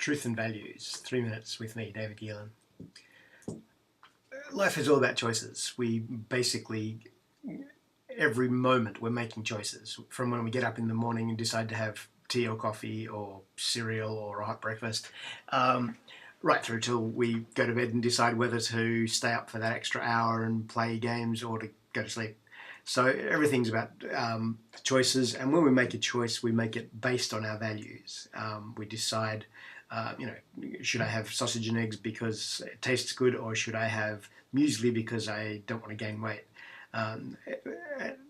Truth and Values, 3 minutes with me, David Geelan. Life is all about choices. We basically, every moment we're making choices. From when we get up in the morning and decide to have tea or coffee or cereal or a hot breakfast, right through till we go to bed and decide whether to stay up for that extra hour and play games or to go to sleep. So everything's about choices, and when we make a choice, we make it based on our values. We decide, should I have sausage and eggs because it tastes good, or should I have muesli because I don't want to gain weight?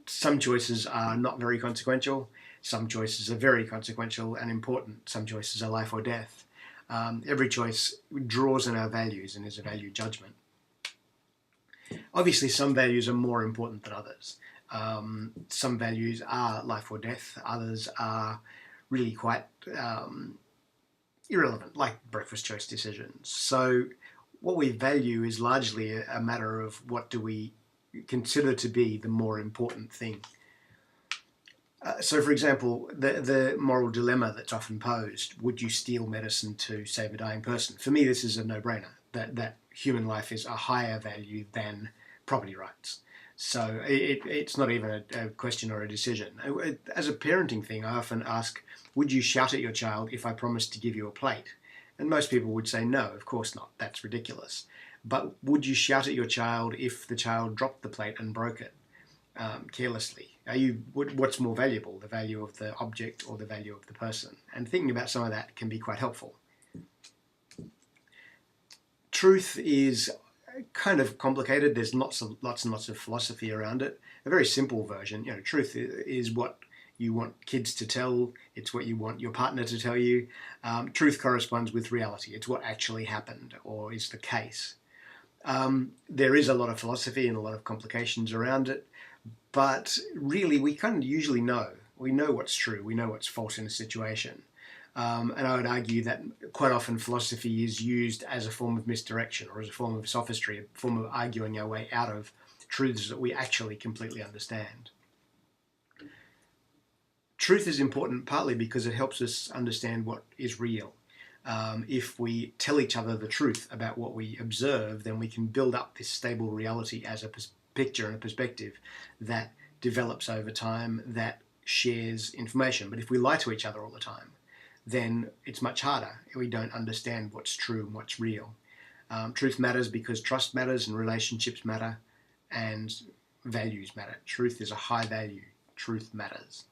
Some choices are not very consequential. Some choices are very consequential and important. Some choices are life or death. Every choice draws on our values and is a value judgment. Obviously, some values are more important than others. Some values are life or death. Others are really quite irrelevant, like breakfast choice decisions. So what we value is largely a matter of what do we consider to be the more important thing. So, for example, the moral dilemma that's often posed, would you steal medicine to save a dying person? For me, this is a no-brainer, that human life is a higher value than property rights. So it's not even a question or a decision. As a parenting thing, I often ask, would you shout at your child if I promised to give you a plate? And most people would say, no, of course not. That's ridiculous. But would you shout at your child if the child dropped the plate and broke it carelessly? What's more valuable, the value of the object or the value of the person? And thinking about some of that can be quite helpful. Truth is kind of complicated. There's lots and lots of philosophy around it. A very simple version, truth is what you want kids to tell. It's what you want your partner to tell you. Truth corresponds with reality. It's what actually happened or is the case. There is a lot of philosophy and a lot of complications around it, but really we kind of usually know. We know what's true. We know what's false in a situation. And I would argue that quite often philosophy is used as a form of misdirection or as a form of sophistry, a form of arguing our way out of truths that we actually completely understand. Truth is important partly because it helps us understand what is real. If we tell each other the truth about what we observe, then we can build up this stable reality as a picture and a perspective that develops over time, that shares information. But if we lie to each other all the time, then it's much harder. We don't understand what's true and what's real. Truth matters because trust matters and relationships matter and values matter. Truth is a high value. Truth matters.